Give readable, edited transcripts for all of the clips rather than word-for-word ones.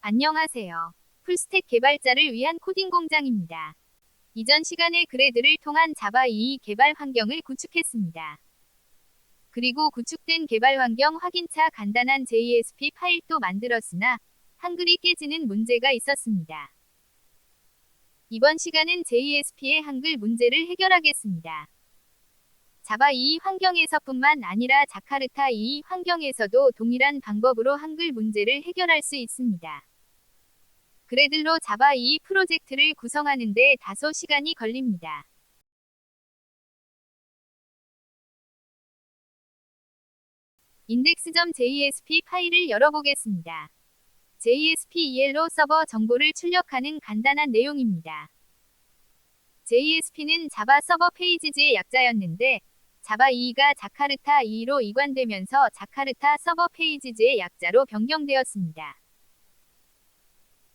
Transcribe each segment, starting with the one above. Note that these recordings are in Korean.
안녕하세요. 풀스택 개발자를 위한 코딩 공장입니다. 이전 시간에 그래드를 통한 자바 2 개발 환경을 구축했습니다. 그리고 구축된 개발 환경 확인차 간단한 JSP 파일도 만들었으나 한글이 깨지는 문제가 있었습니다. 이번 시간은 JSP의 한글 문제를 해결하겠습니다. 자바 2 환경에서뿐만 아니라 자카르타 2 환경에서도 동일한 방법으로 한글 문제를 해결할 수 있습니다. 그래들로 자바 2 프로젝트를 구성하는 데 다소 시간이 걸립니다. index.jsp 파일을 열어보겠습니다. JSP-EL로 서버 정보를 출력하는 간단한 내용입니다. JSP는 자바 서버 페이지즈의 약자였는데 자바 2가 자카르타 2로 이관되면서 자카르타 서버 페이지즈의 약자로 변경되었습니다.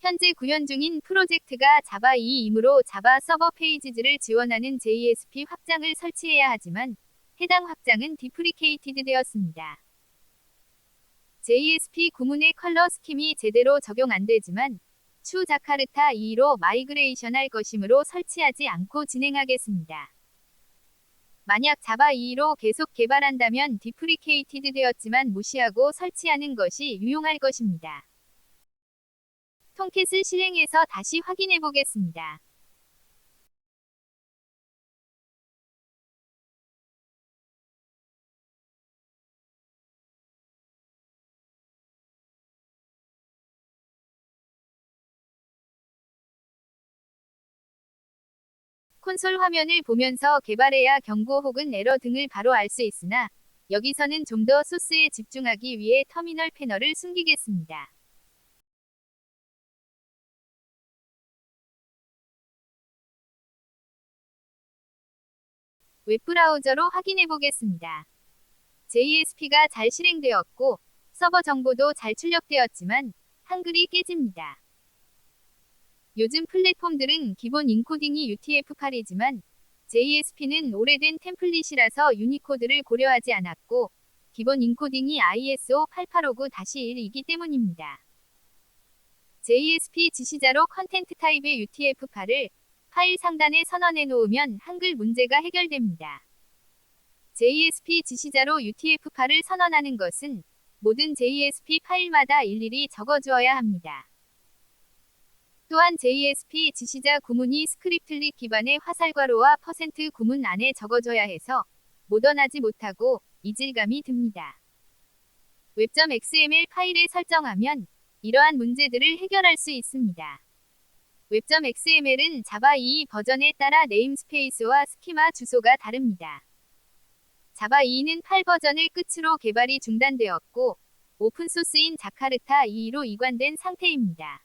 현재 구현 중인 프로젝트가 자바 2이므로 자바 서버 페이지즈를 지원하는 JSP 확장을 설치해야 하지만 해당 확장은 디프리케이티드 되었습니다. JSP 구문의 컬러 스킴이 제대로 적용 안 되지만 추 자카르타 2로 마이그레이션 할 것이므로 설치하지 않고 진행하겠습니다. 만약 자바 2로 계속 개발한다면 디프리케이티드 되었지만 무시하고 설치하는 것이 유용할 것입니다. 톰캣을 실행해서 다시 확인해 보겠습니다. 콘솔 화면을 보면서 개발해야 경고 혹은 에러 등을 바로 알 수 있으나 여기서는 좀 더 소스에 집중하기 위해 터미널 패널을 숨기겠습니다. 웹브라우저로 확인해 보겠습니다. JSP가 잘 실행되었고 서버 정보도 잘 출력되었지만 한글이 깨집니다. 요즘 플랫폼들은 기본 인코딩이 UTF-8이지만 JSP는 오래된 템플릿이라서 유니코드를 고려하지 않았고 기본 인코딩이 ISO 8859-1이기 때문입니다. JSP 지시자로 컨텐트 타입의 UTF-8을 파일 상단에 선언해 놓으면 한글 문제가 해결됩니다. JSP 지시자로 UTF-8을 선언하는 것은 모든 JSP 파일마다 일일이 적어주어야 합니다. 또한 JSP 지시자 구문이 스크립틀릿 기반의 화살괄호와 % 구문 안에 적어줘야 해서 모던하지 못하고 이질감이 듭니다. web.xml 파일에 설정하면 이러한 문제들을 해결할 수 있습니다. web.xml은 자바 2 버전에 따라 네임스페이스와 스키마 주소가 다릅니다. 자바 2는 8 버전을 끝으로 개발이 중단되었고 오픈소스인 자카르타 2로 이관된 상태입니다.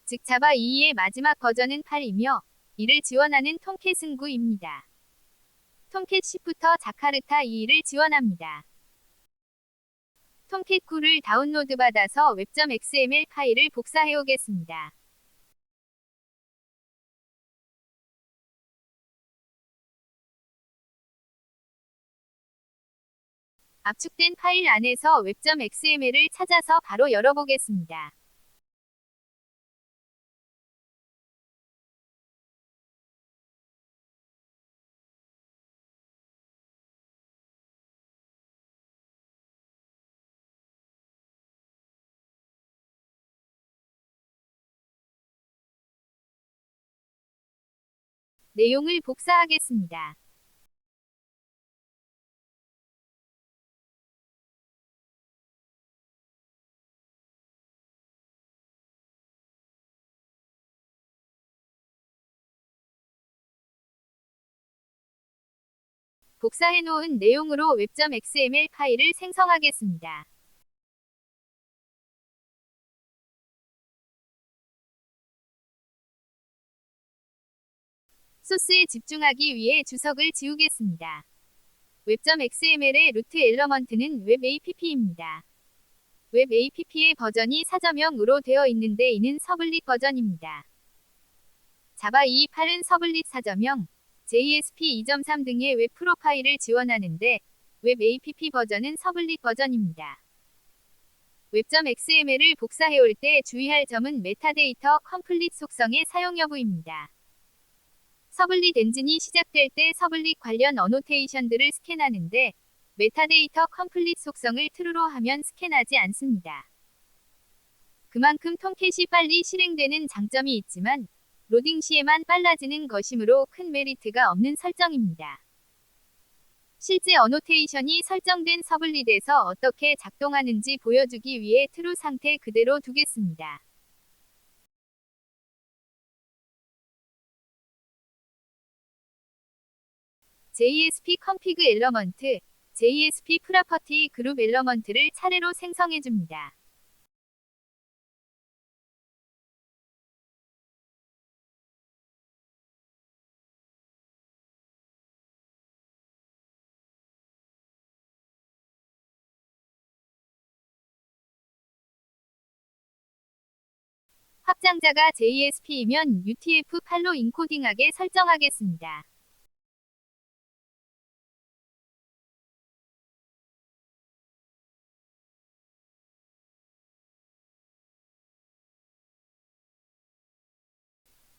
즉 자바 2의 마지막 버전은 8이며 이를 지원하는 톰캣은 9입니다. 톰캣 10부터 자카르타 2를 지원합니다. 톰캣 9를 다운로드 받아서 web.xml 파일을 복사해 오겠습니다. 압축된 파일 안에서 web.xml을 찾아서 바로 열어보겠습니다. 내용을 복사하겠습니다. 복사해 놓은 내용으로 web.xml 파일을 생성하겠습니다. 소스에 집중하기 위해 주석을 지우겠습니다. web.xml의 루트 엘러먼트는 webapp입니다. webapp의 버전이 4.0으로 되어 있는데 이는 서블릿 버전입니다. 자바 2.8은 서블릿 4.0, JSP 2.3 등의 웹 프로파일을 지원하는데 webapp 버전은 서블릿 버전입니다. 웹.xml을 복사해올 때 주의할 점은 메타데이터 컴플릿 속성의 사용 여부입니다. 서블릿 엔진이 시작될 때 서블릿 관련 어노테이션들을 스캔하는데 메타데이터 컴플릿 속성을 true로 하면 스캔하지 않습니다. 그만큼 톰캣이 빨리 실행되는 장점이 있지만 로딩 시에만 빨라지는 것이므로 큰 메리트가 없는 설정입니다. 실제 어노테이션이 설정된 서블릿에서 어떻게 작동하는지 보여주기 위해 true 상태 그대로 두겠습니다. JSP config 엘러먼트, JSP 프로퍼티 그룹 엘러먼트를 차례로 생성해줍니다. 확장자가 JSP이면 UTF-8로 인코딩하게 설정하겠습니다.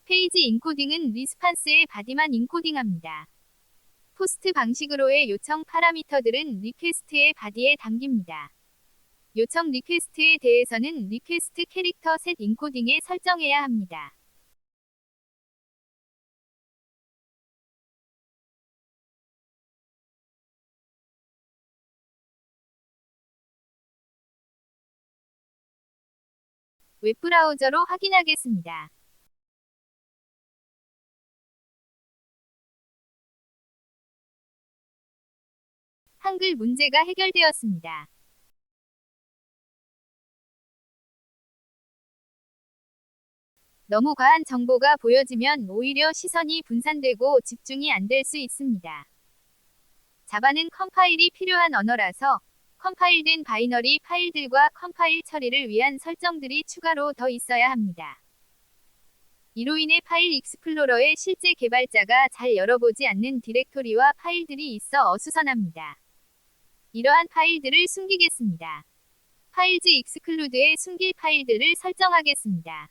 페이지 인코딩은 리스판스의 바디만 인코딩합니다. 포스트 방식으로의 요청 파라미터들은 리퀘스트의 바디에 담깁니다. 요청 리퀘스트에 대해서는 리퀘스트 캐릭터 셋 인코딩에 설정해야 합니다. 웹브라우저로 확인하겠습니다. 한글 문제가 해결되었습니다. 너무 과한 정보가 보여지면 오히려 시선이 분산되고 집중이 안 될 수 있습니다. 자바는 컴파일이 필요한 언어라서 컴파일된 바이너리 파일들과 컴파일 처리를 위한 설정들이 추가로 더 있어야 합니다. 이로 인해 파일 익스플로러에 실제 개발자가 잘 열어보지 않는 디렉토리와 파일들이 있어 어수선합니다. 이러한 파일들을 숨기겠습니다. 파일즈 익스클루드에 숨길 파일들을 설정하겠습니다.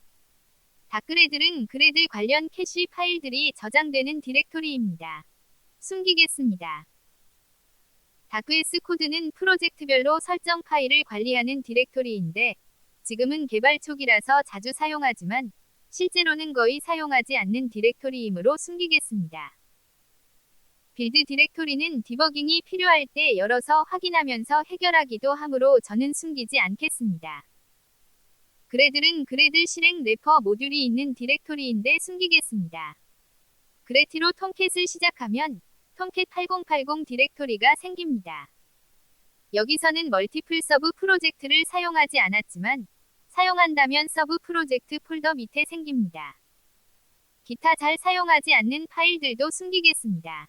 닷그래들은 그래들 관련 캐시 파일들이 저장되는 디렉토리입니다. 숨기겠습니다. 다크S 코드는 프로젝트별로 설정 파일을 관리하는 디렉토리인데 지금은 개발 초기라서 자주 사용하지만 실제로는 거의 사용하지 않는 디렉토리이므로 숨기겠습니다. 빌드 디렉토리는 디버깅이 필요할 때 열어서 확인하면서 해결하기도 하므로 저는 숨기지 않겠습니다. 그래들은 그래들 실행 래퍼 모듈이 있는 디렉토리인데 숨기겠습니다. 그레티로 톰캣을 시작하면 톰캣 8080 디렉토리가 생깁니다. 여기서는 멀티플 서브 프로젝트를 사용하지 않았지만 사용한다면 서브 프로젝트 폴더 밑에 생깁니다. 기타 잘 사용하지 않는 파일들도 숨기겠습니다.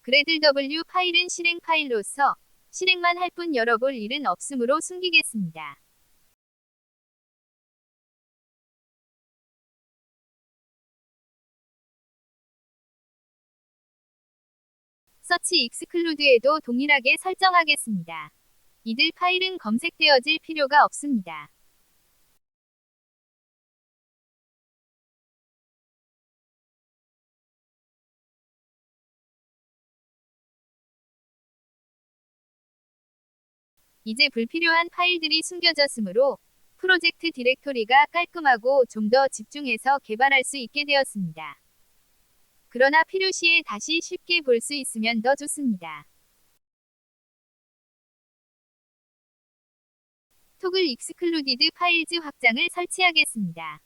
그래들 W 파일은 실행 파일로서 실행만 할 뿐 열어볼 일은 없으므로 숨기겠습니다. 서치 익스클루드에도 동일하게 설정하겠습니다. 이들 파일은 검색되어질 필요가 없습니다. 이제 불필요한 파일들이 숨겨졌으므로 프로젝트 디렉토리가 깔끔하고 좀 더 집중해서 개발할 수 있게 되었습니다. 그러나 필요시에 다시 쉽게 볼 수 있으면 더 좋습니다. 토글 익스클루디드 파일즈 확장을 설치하겠습니다.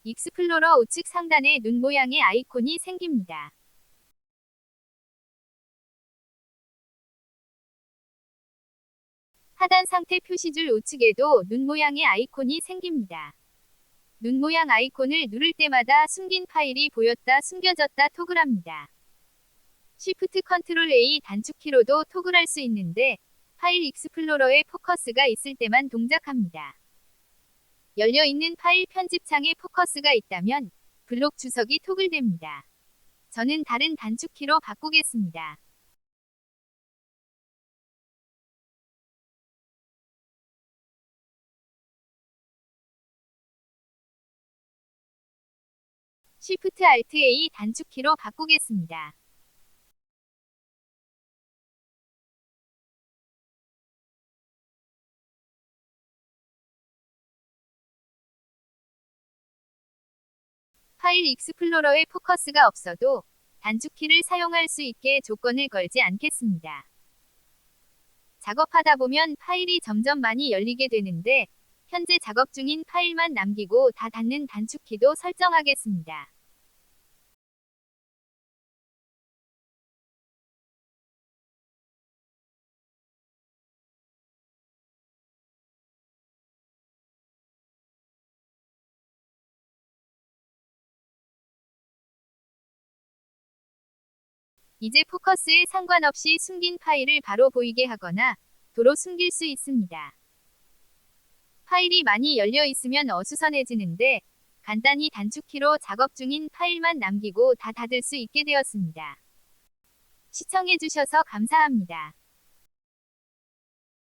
익스플로러 우측 상단에 눈 모양의 아이콘이 생깁니다. 하단 상태 표시줄 우측에도 눈 모양의 아이콘이 생깁니다. 눈 모양 아이콘을 누를 때마다 숨긴 파일이 보였다 숨겨졌다 토글합니다. Shift Ctrl A 단축키로도 토글할 수 있는데 파일 익스플로러에 포커스가 있을 때만 동작합니다. 열려있는 파일 편집창에 포커스가 있다면 블록 주석이 토글됩니다. 저는 다른 단축키로 바꾸겠습니다. Shift Alt A 단축키로 바꾸겠습니다. 파일 익스플로러에 포커스가 없어도 단축키를 사용할 수 있게 조건을 걸지 않겠습니다. 작업하다 보면 파일이 점점 많이 열리게 되는데 현재 작업 중인 파일만 남기고 다 닫는 단축키도 설정하겠습니다. 이제 포커스에 상관없이 숨긴 파일을 바로 보이게 하거나 도로 숨길 수 있습니다. 파일이 많이 열려 있으면 어수선해지는데 간단히 단축키로 작업 중인 파일만 남기고 다 닫을 수 있게 되었습니다. 시청해주셔서 감사합니다.